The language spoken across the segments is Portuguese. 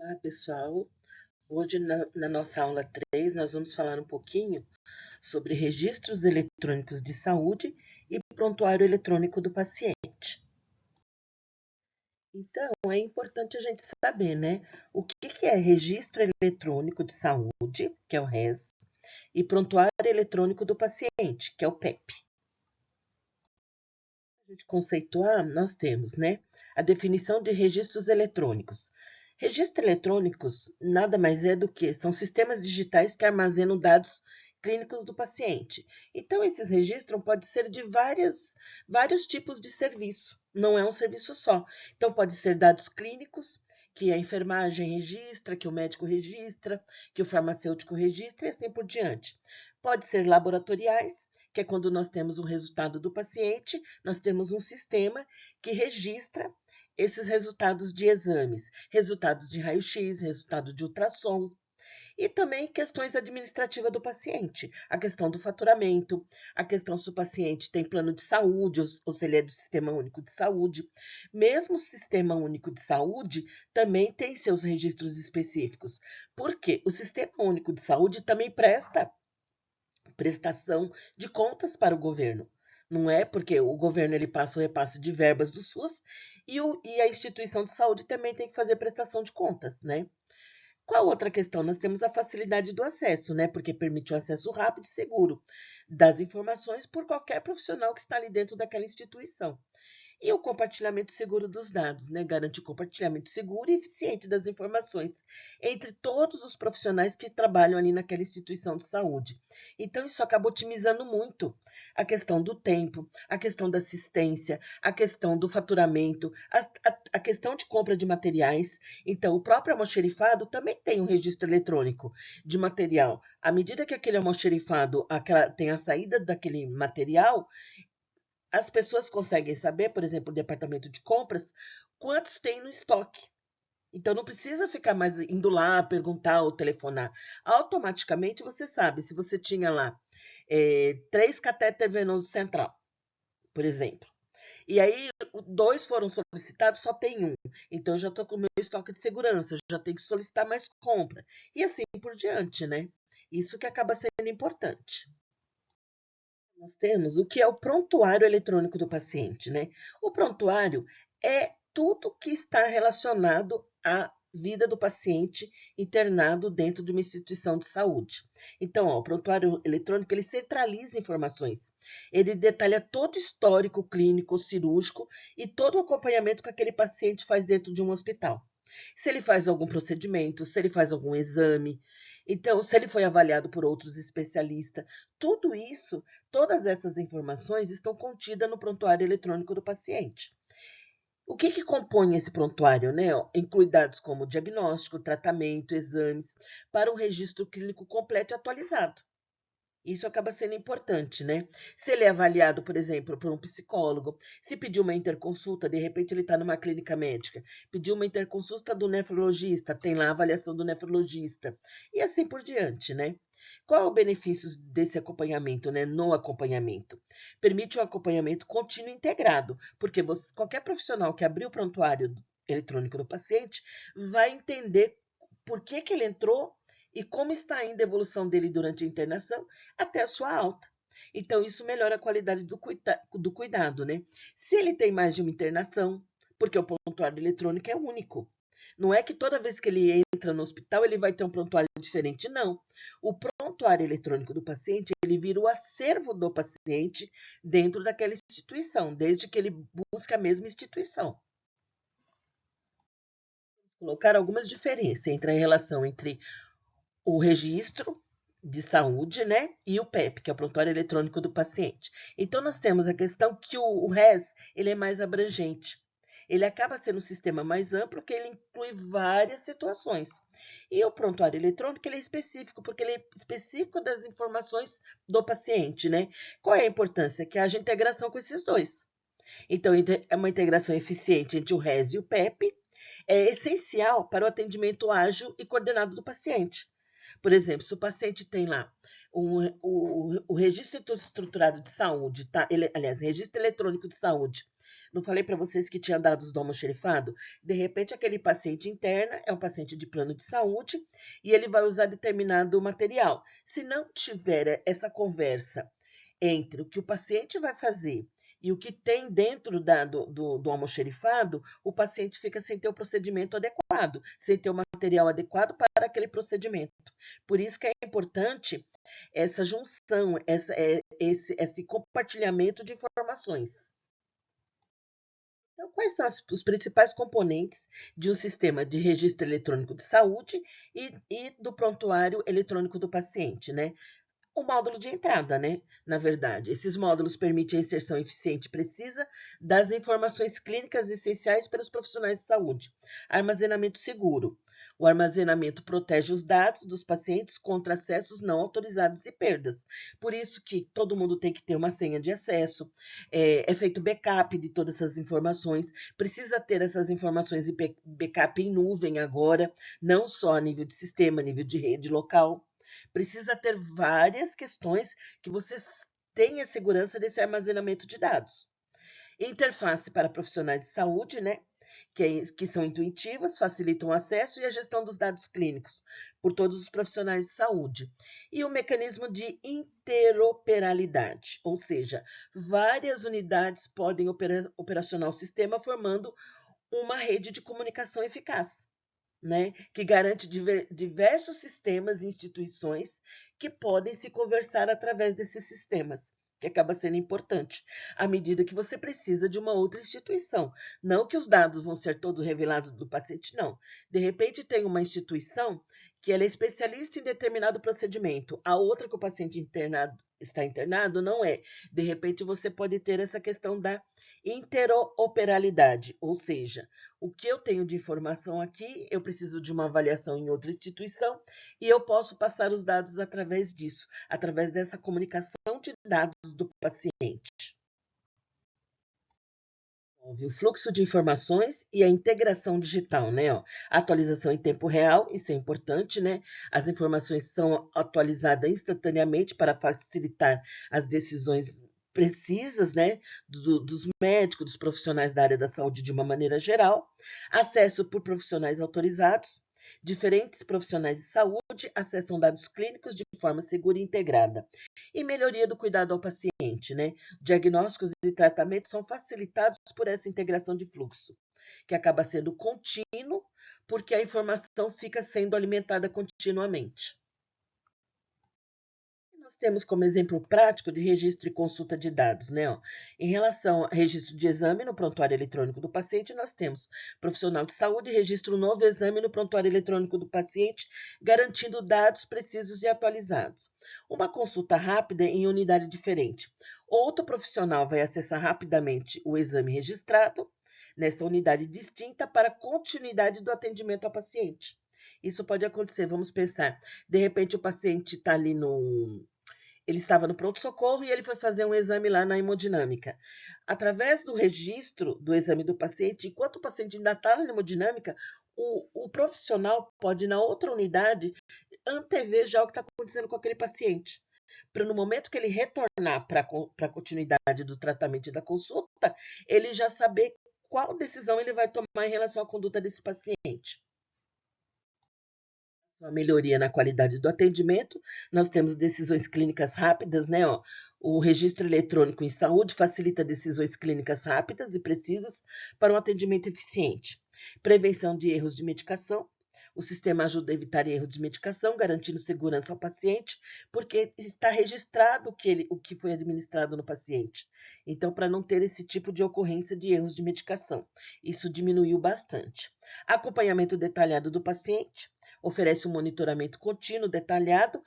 Olá, pessoal. Hoje, na nossa aula 3, nós vamos falar um pouquinho sobre registros eletrônicos de saúde e prontuário eletrônico do paciente. Então, é importante a gente saber, né, o que é registro eletrônico de saúde, que é o RES, e prontuário eletrônico do paciente, que é o PEP. A gente conceituar, nós temos, né, a definição de registros eletrônicos. Registros eletrônicos nada mais é do que são sistemas digitais que armazenam dados clínicos do paciente. Então, esses registros podem ser de vários tipos de serviço, não é um serviço só. Então, pode ser dados clínicos, que a enfermagem registra, que o médico registra, que o farmacêutico registra e assim por diante. Pode ser laboratoriais, que é quando nós temos o resultado do paciente, nós temos um sistema que registra esses resultados de exames, resultados de raio-x, resultado de ultrassom, e também questões administrativas do paciente, a questão do faturamento, a questão se o paciente tem plano de saúde ou se ele é do Sistema Único de Saúde. Mesmo o Sistema Único de Saúde também tem seus registros específicos, porque o Sistema Único de Saúde também presta prestação de contas para o governo. Não é porque o governo ele passa o repasse de verbas do SUS e a instituição de saúde também tem que fazer prestação de contas, né? Qual outra questão? Nós temos a facilidade do acesso, né? Porque permite o acesso rápido e seguro das informações por qualquer profissional que está ali dentro daquela instituição. E o compartilhamento seguro dos dados, né? Garante o compartilhamento seguro e eficiente das informações entre todos os profissionais que trabalham ali naquela instituição de saúde. Então, isso acaba otimizando muito a questão do tempo, a questão da assistência, a questão do faturamento, a questão de compra de materiais. Então, o próprio almoxerifado também tem um registro eletrônico de material. À medida que aquele almoxerifado tem a saída daquele material, as pessoas conseguem saber, por exemplo, o departamento de compras, quantos tem no estoque. Então não precisa ficar mais indo lá perguntar ou telefonar. Automaticamente você sabe se você tinha lá 3 catéter venoso central, por exemplo. E aí, 2 foram solicitados, só tem um. Então, eu já estou com o meu estoque de segurança, já tenho que solicitar mais compra. E assim por diante, né? Isso que acaba sendo importante. Nós temos o que é o prontuário eletrônico do paciente, né? O prontuário é tudo que está relacionado à vida do paciente internado dentro de uma instituição de saúde. Então, o prontuário eletrônico ele centraliza informações. Ele detalha todo o histórico clínico, cirúrgico e todo o acompanhamento que aquele paciente faz dentro de um hospital. Se ele faz algum procedimento, se ele faz algum exame, então, se ele foi avaliado por outros especialistas, tudo isso, todas essas informações estão contidas no prontuário eletrônico do paciente. O que compõe esse prontuário, né? Inclui dados como diagnóstico, tratamento, exames, para um registro clínico completo e atualizado. Isso acaba sendo importante, né? Se ele é avaliado, por exemplo, por um psicólogo, se pediu uma interconsulta, de repente ele está numa clínica médica, pediu uma interconsulta do nefrologista, tem lá a avaliação do nefrologista, e assim por diante, né? Qual é o benefício desse acompanhamento, né? No acompanhamento? Permite um acompanhamento contínuo e integrado, porque qualquer profissional que abrir o prontuário eletrônico do paciente vai entender por que ele entrou e como está ainda a evolução dele durante a internação até a sua alta. Então, isso melhora a qualidade do cuidado, né? Se ele tem mais de uma internação, porque o prontuário eletrônico é único. Não é que toda vez que ele entra no hospital ele vai ter um prontuário diferente, não. O prontuário eletrônico do paciente, ele vira o acervo do paciente dentro daquela instituição, desde que ele busque a mesma instituição. Vamos colocar algumas diferenças entre a relação entre o registro de saúde, né? E o PEP, que é o prontuário eletrônico do paciente. Então, nós temos a questão que o RES, ele é mais abrangente. Ele acaba sendo um sistema mais amplo, que ele inclui várias situações. E o prontuário eletrônico, ele é específico, porque ele é específico das informações do paciente, né? Qual é a importância? Que haja integração com esses dois. Então, é uma integração eficiente entre o RES e o PEP, é essencial para o atendimento ágil e coordenado do paciente. Por exemplo, se o paciente tem lá o registro estruturado de saúde, tá? Aliás, registro eletrônico de saúde, Não falei para vocês que tinha dados do almoxerifado? De repente, aquele paciente interna é um paciente de plano de saúde e ele vai usar determinado material. Se não tiver essa conversa entre o que o paciente vai fazer e o que tem dentro do almoxerifado, o paciente fica sem ter o procedimento adequado, sem ter o material adequado para aquele procedimento. Por isso que é importante essa junção, esse compartilhamento de informações. Então, quais são os principais componentes de um sistema de registro eletrônico de saúde e do prontuário eletrônico do paciente, né? O módulo de entrada, né? Na verdade, esses módulos permitem a inserção eficiente e precisa das informações clínicas essenciais para os profissionais de saúde. Armazenamento seguro. O armazenamento protege os dados dos pacientes contra acessos não autorizados e perdas. Por isso que todo mundo tem que ter uma senha de acesso, é feito backup de todas essas informações, precisa ter essas informações em backup em nuvem agora, não só a nível de sistema, a nível de rede local. Precisa ter várias questões que você tenha segurança desse armazenamento de dados. Interface para profissionais de saúde, né? Que são intuitivas, facilitam o acesso e a gestão dos dados clínicos por todos os profissionais de saúde. E o mecanismo de interoperabilidade, ou seja, várias unidades podem operacionar o sistema formando uma rede de comunicação eficaz. Né, que garante diversos sistemas e instituições que podem se conversar através desses sistemas, que acaba sendo importante, à medida que você precisa de uma outra instituição. Não que os dados vão ser todos revelados do paciente, não. De repente tem uma instituição que ela é especialista em determinado procedimento, a outra que o paciente está internado não é. De repente você pode ter essa questão da interoperabilidade, ou seja, o que eu tenho de informação aqui, eu preciso de uma avaliação em outra instituição e eu posso passar os dados através disso, através dessa comunicação de dados do paciente. O fluxo de informações e a integração digital, né? Ó, atualização em tempo real, isso é importante, né? As informações são atualizadas instantaneamente para facilitar as decisões precisas, né, dos médicos, dos profissionais da área da saúde de uma maneira geral, acesso por profissionais autorizados, diferentes profissionais de saúde acessam dados clínicos de forma segura e integrada, e melhoria do cuidado ao paciente, né? Diagnósticos e tratamentos são facilitados por essa integração de fluxo, que acaba sendo contínuo, porque a informação fica sendo alimentada continuamente. Nós temos como exemplo prático de registro e consulta de dados, né? Ó, em relação ao registro de exame no prontuário eletrônico do paciente, nós temos profissional de saúde, registro novo exame no prontuário eletrônico do paciente, garantindo dados precisos e atualizados. Uma consulta rápida em unidade diferente. Outro profissional vai acessar rapidamente o exame registrado nessa unidade distinta para a continuidade do atendimento ao paciente. Isso pode acontecer, vamos pensar, de repente o paciente está ali ele estava no pronto-socorro e ele foi fazer um exame lá na hemodinâmica. Através do registro do exame do paciente, enquanto o paciente ainda está na hemodinâmica, o profissional pode, na outra unidade, antever já o que está acontecendo com aquele paciente. Para no momento que ele retornar para a continuidade do tratamento e da consulta, ele já saber qual decisão ele vai tomar em relação à conduta desse paciente. A melhoria na qualidade do atendimento, nós temos decisões clínicas rápidas, né? Ó, o registro eletrônico em saúde facilita decisões clínicas rápidas e precisas para um atendimento eficiente. Prevenção de erros de medicação. O sistema ajuda a evitar erros de medicação, garantindo segurança ao paciente, porque está registrado o que foi administrado no paciente. Então, para não ter esse tipo de ocorrência de erros de medicação, isso diminuiu bastante. Acompanhamento detalhado do paciente. Oferece um monitoramento contínuo, detalhado,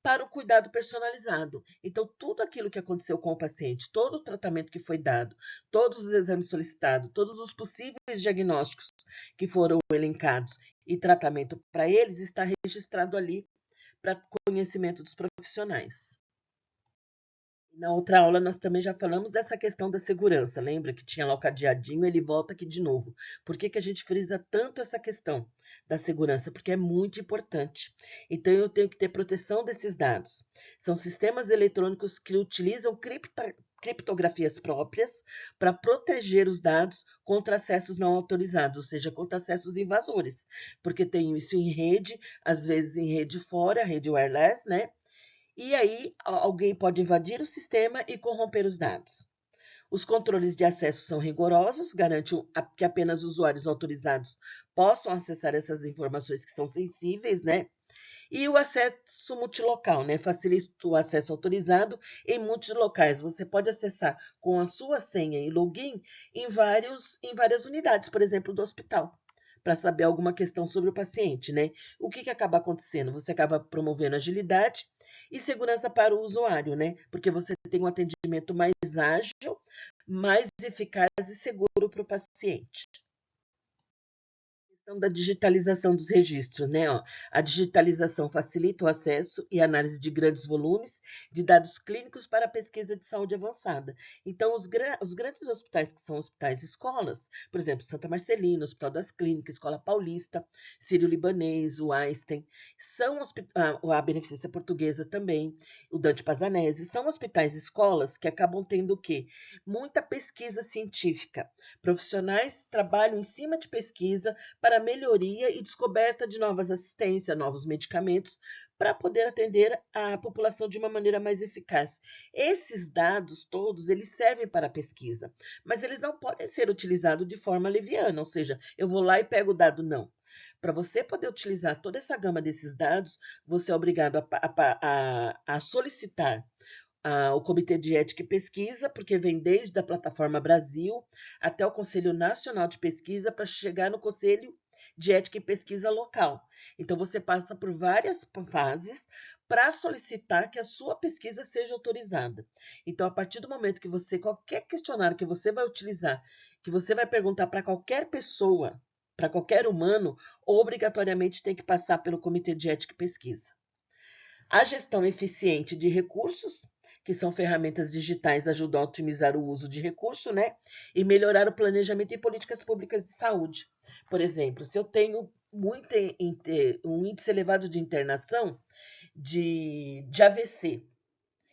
para o cuidado personalizado. Então, tudo aquilo que aconteceu com o paciente, todo o tratamento que foi dado, todos os exames solicitados, todos os possíveis diagnósticos que foram elencados e tratamento para eles, está registrado ali para conhecimento dos profissionais. Na outra aula, nós também já falamos dessa questão da segurança. Lembra que tinha lá o cadeadinho, ele volta aqui de novo. Por que a gente frisa tanto essa questão da segurança? Porque é muito importante. Então, eu tenho que ter proteção desses dados. São sistemas eletrônicos que utilizam criptografias próprias para proteger os dados contra acessos não autorizados, ou seja, contra acessos invasores, porque tem isso em rede, às vezes em rede fora, rede wireless, né? E aí alguém pode invadir o sistema e corromper os dados. Os controles de acesso são rigorosos, garantem que apenas usuários autorizados possam acessar essas informações que são sensíveis, né? E o acesso multilocal, né? Facilita o acesso autorizado em muitos locais. Você pode acessar com a sua senha e login em várias unidades, por exemplo, do hospital, para saber alguma questão sobre o paciente, né? O que acaba acontecendo? Você acaba promovendo agilidade e segurança para o usuário, né? Porque você tem um atendimento mais ágil, mais eficaz e seguro para o paciente. Da digitalização dos registros, né? Ó, a digitalização facilita o acesso e análise de grandes volumes de dados clínicos para a pesquisa de saúde avançada. Então, os grandes hospitais, que são hospitais escolas, por exemplo, Santa Marcelina, Hospital das Clínicas, Escola Paulista, Sírio-Libanês, o Einstein, a Beneficência Portuguesa também, o Dante Pazanese, são hospitais escolas que acabam tendo o quê? Muita pesquisa científica. Profissionais trabalham em cima de pesquisa para melhoria e descoberta de novas assistências, novos medicamentos, para poder atender a população de uma maneira mais eficaz. Esses dados todos, eles servem para a pesquisa, mas eles não podem ser utilizados de forma leviana, ou seja, eu vou lá e pego o dado, não. Para você poder utilizar toda essa gama desses dados, você é obrigado a solicitar o Comitê de Ética e Pesquisa, porque vem desde a Plataforma Brasil até o Conselho Nacional de Pesquisa para chegar no Conselho de Ética e Pesquisa local. Então, você passa por várias fases para solicitar que a sua pesquisa seja autorizada. Então, a partir do momento que qualquer questionário que você vai utilizar, que você vai perguntar para qualquer pessoa, para qualquer humano, obrigatoriamente tem que passar pelo Comitê de Ética e Pesquisa. A gestão eficiente de recursos, que são ferramentas digitais, ajudam a otimizar o uso de recurso, né? E melhorar o planejamento em políticas públicas de saúde. Por exemplo, se eu tenho um índice elevado de internação de AVC,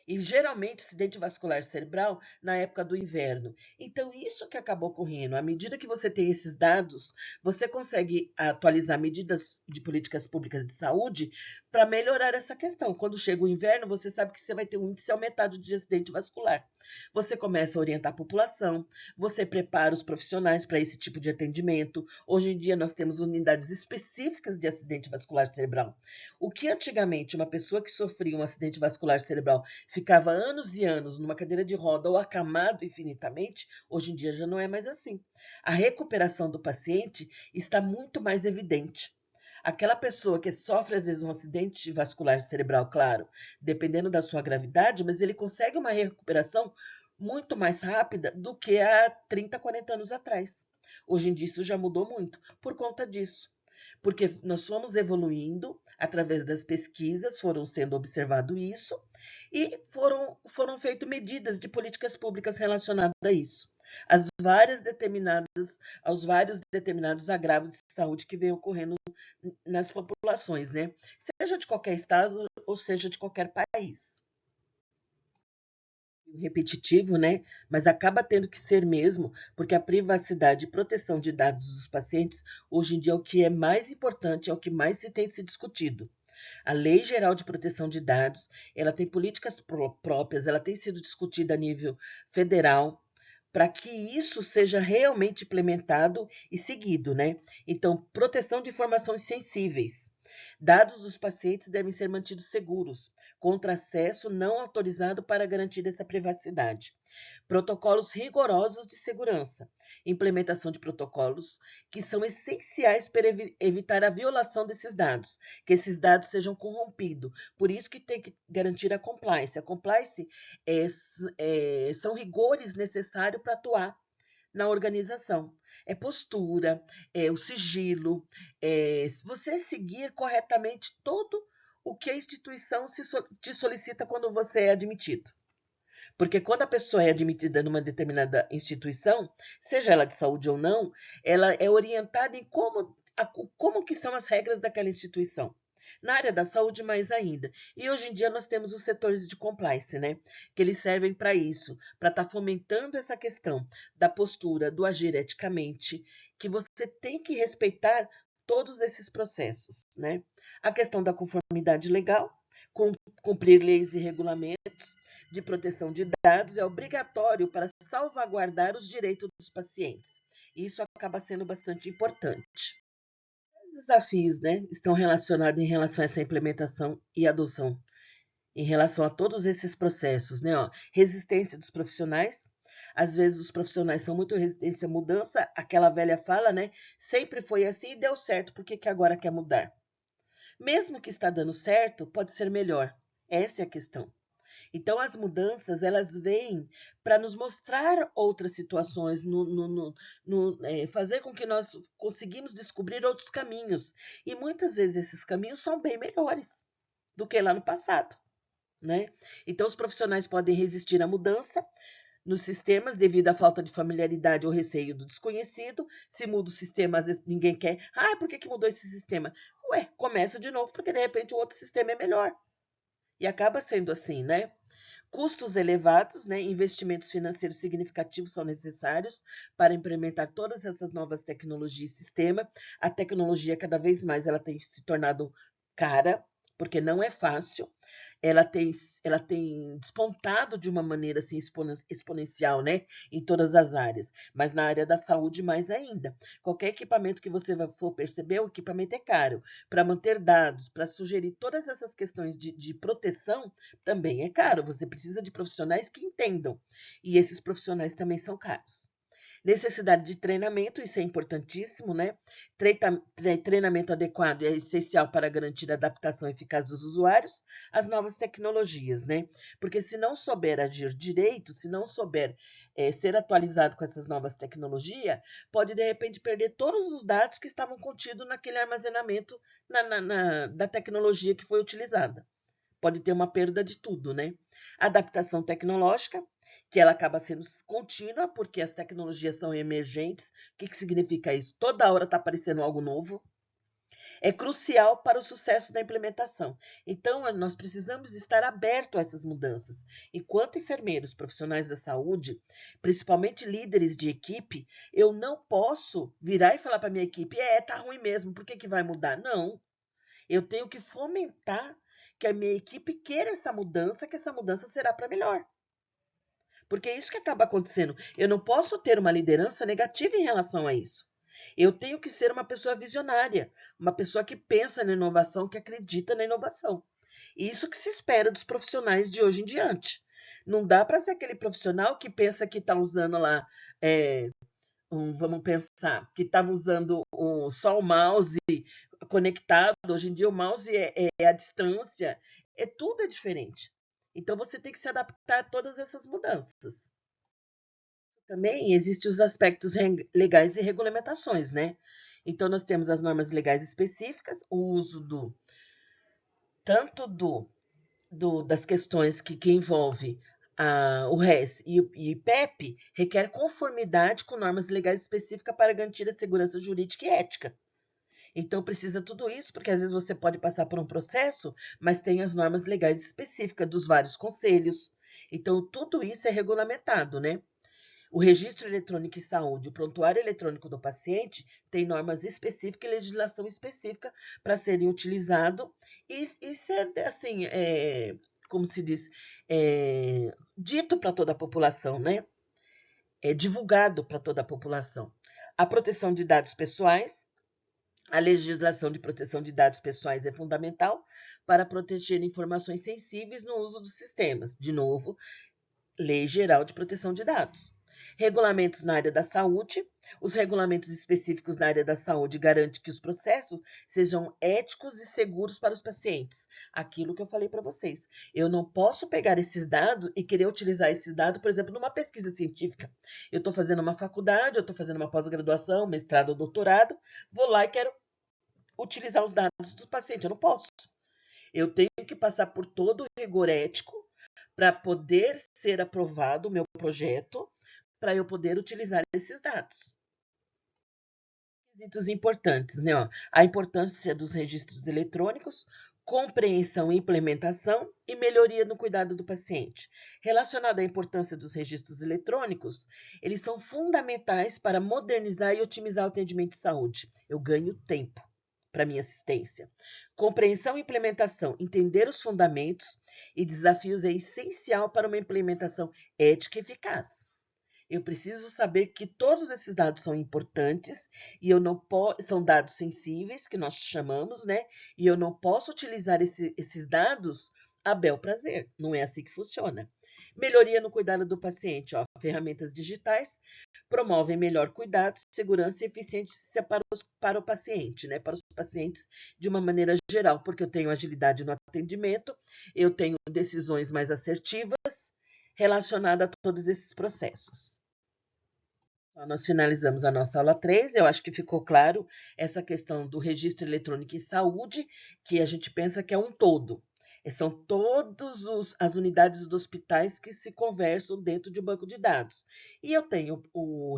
e geralmente acidente vascular cerebral na época do inverno. Então, isso que acabou ocorrendo. À medida que você tem esses dados, você consegue atualizar medidas de políticas públicas de saúde para melhorar essa questão. Quando chega o inverno, você sabe que você vai ter um índice aumentado de acidente vascular. Você começa a orientar a população, você prepara os profissionais para esse tipo de atendimento. Hoje em dia, nós temos unidades específicas de acidente vascular cerebral. O que antigamente uma pessoa que sofria um acidente vascular cerebral ficava anos e anos numa cadeira de roda ou acamado infinitamente, hoje em dia já não é mais assim. A recuperação do paciente está muito mais evidente. Aquela pessoa que sofre, às vezes, um acidente vascular cerebral, claro, dependendo da sua gravidade, mas ele consegue uma recuperação muito mais rápida do que há 30, 40 anos atrás. Hoje em dia isso já mudou muito por conta disso. Porque nós fomos evoluindo através das pesquisas, foram sendo observado isso, e foram feitas medidas de políticas públicas relacionadas a isso. Aos vários determinados agravos de saúde que vem ocorrendo nas populações, né? Seja de qualquer estado ou seja de qualquer país. Repetitivo, né? Mas acaba tendo que ser mesmo, porque a privacidade e proteção de dados dos pacientes hoje em dia é o que é mais importante, é o que mais se tem se discutido. A Lei Geral de Proteção de Dados, ela tem políticas próprias, ela tem sido discutida a nível federal, para que isso seja realmente implementado e seguido, né? Então, proteção de informações sensíveis. Dados dos pacientes devem ser mantidos seguros, contra acesso não autorizado para garantir essa privacidade. Protocolos rigorosos de segurança. Implementação de protocolos que são essenciais para evitar a violação desses dados, que esses dados sejam corrompidos. Por isso que tem que garantir a compliance. A compliance são rigores necessários para atuar na organização. É postura, é o sigilo, você seguir corretamente todo o que a instituição te solicita quando você é admitido. Porque quando a pessoa é admitida numa determinada instituição, seja ela de saúde ou não, ela é orientada em como que são as regras daquela instituição. Na área da saúde, mais ainda. E hoje em dia nós temos os setores de compliance, né? Que eles servem para isso, para estar fomentando essa questão da postura, do agir eticamente, que você tem que respeitar todos esses processos, né? A questão da conformidade legal, cumprir leis e regulamentos de proteção de dados é obrigatório para salvaguardar os direitos dos pacientes. Isso acaba sendo bastante importante. Os desafios, né, estão relacionados em relação a essa implementação e adoção, em relação a todos esses processos, né? Ó, resistência dos profissionais. Às vezes os profissionais são muito resistentes à mudança, aquela velha fala, né? Sempre foi assim e deu certo, por que agora quer mudar? Mesmo que está dando certo, pode ser melhor. Essa é a questão. Então, as mudanças, elas vêm para nos mostrar outras situações, fazer com que nós conseguimos descobrir outros caminhos. E muitas vezes esses caminhos são bem melhores do que lá no passado, né? Então, os profissionais podem resistir à mudança nos sistemas devido à falta de familiaridade ou receio do desconhecido. Se muda o sistema, às vezes ninguém quer. Ah, por que mudou esse sistema? Ué, começa de novo, porque de repente o outro sistema é melhor. E acaba sendo assim, né? Custos elevados, né, investimentos financeiros significativos são necessários para implementar todas essas novas tecnologias e sistema. A tecnologia, cada vez mais, ela tem se tornado cara, porque não é fácil. Ela tem despontado de uma maneira assim, exponencial, né, em todas as áreas, mas na área da saúde mais ainda. Qualquer equipamento que você for perceber, o equipamento é caro. Para manter dados, para sugerir todas essas questões de proteção, também é caro. Você precisa de profissionais que entendam, e esses profissionais também são caros. Necessidade de treinamento, isso é importantíssimo, né? Treinamento adequado é essencial para garantir a adaptação eficaz dos usuários às novas tecnologias, né? Porque se não souber agir direito, se não souber ser atualizado com essas novas tecnologias, pode de repente perder todos os dados que estavam contidos naquele armazenamento da tecnologia que foi utilizada. Pode ter uma perda de tudo, né? Adaptação tecnológica, que ela acaba sendo contínua, porque as tecnologias são emergentes. O que significa isso? Toda hora está aparecendo algo novo. É crucial para o sucesso da implementação. Então, nós precisamos estar abertos a essas mudanças. Enquanto enfermeiros, profissionais da saúde, principalmente líderes de equipe, eu não posso virar e falar para a minha equipe, tá ruim mesmo, por que vai mudar? Não. Eu tenho que fomentar que a minha equipe queira essa mudança, que essa mudança será para melhor. Porque é isso que acaba acontecendo. Eu não posso ter uma liderança negativa em relação a isso. Eu tenho que ser uma pessoa visionária, uma pessoa que pensa na inovação, que acredita na inovação. E isso que se espera dos profissionais de hoje em diante. Não dá para ser aquele profissional que pensa que está usando lá, vamos pensar, que estava usando só o mouse conectado. Hoje em dia o mouse é à distância, tudo é diferente. Então você tem que se adaptar a todas essas mudanças. Também existem os aspectos legais e regulamentações, né? Então nós temos as normas legais específicas, o uso tanto das questões que envolve o RES e o IPEP requer conformidade com normas legais específicas para garantir a segurança jurídica e ética. Então precisa tudo isso, porque às vezes você pode passar por um processo, mas tem as normas legais específicas dos vários conselhos. Então tudo isso é regulamentado, né? O registro eletrônico em saúde, o prontuário eletrônico do paciente tem normas específicas e legislação específica para serem utilizados e ser, assim, como se diz, dito para toda a população, né? Divulgado para toda a população. A proteção de dados pessoais. A legislação de proteção de dados pessoais é fundamental para proteger informações sensíveis no uso dos sistemas. De novo, Lei Geral de Proteção de Dados. Regulamentos na área da saúde. Os regulamentos específicos na área da saúde garantem que os processos sejam éticos e seguros para os pacientes. Aquilo que eu falei para vocês. Eu não posso pegar esses dados e querer utilizar esses dados, por exemplo, numa pesquisa científica. Eu estou fazendo uma faculdade, eu estou fazendo uma pós-graduação, mestrado ou doutorado, vou lá e quero utilizar os dados do paciente. Eu não posso. Eu tenho que passar por todo o rigor ético para poder ser aprovado o meu projeto, para eu poder utilizar esses dados. Quesitos importantes, né? Ó, a importância dos registros eletrônicos, compreensão e implementação e melhoria no cuidado do paciente. Relacionado à importância dos registros eletrônicos, eles são fundamentais para modernizar e otimizar o atendimento de saúde. Eu ganho tempo para minha assistência. Compreensão e implementação, entender os fundamentos e desafios é essencial para uma implementação ética e eficaz. Eu preciso saber que todos esses dados são importantes e eu não são dados sensíveis, que nós chamamos, né? E eu não posso utilizar esses dados a bel prazer. Não é assim que funciona. Melhoria no cuidado do paciente. Ó, ferramentas digitais promovem melhor cuidado, segurança e eficiência para o paciente, né? Para os pacientes de uma maneira geral, porque eu tenho agilidade no atendimento, eu tenho decisões mais assertivas relacionadas a todos esses processos. Nós finalizamos a nossa aula 3. Eu acho que ficou claro essa questão do registro eletrônico em saúde, que a gente pensa que é um todo. São todas as unidades dos hospitais que se conversam dentro de um banco de dados. E eu tenho o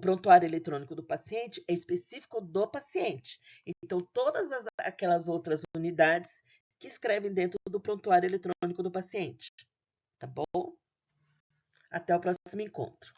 prontuário eletrônico do paciente, é específico do paciente. Então, todas aquelas outras unidades que escrevem dentro do prontuário eletrônico do paciente. Tá bom? Até o próximo encontro.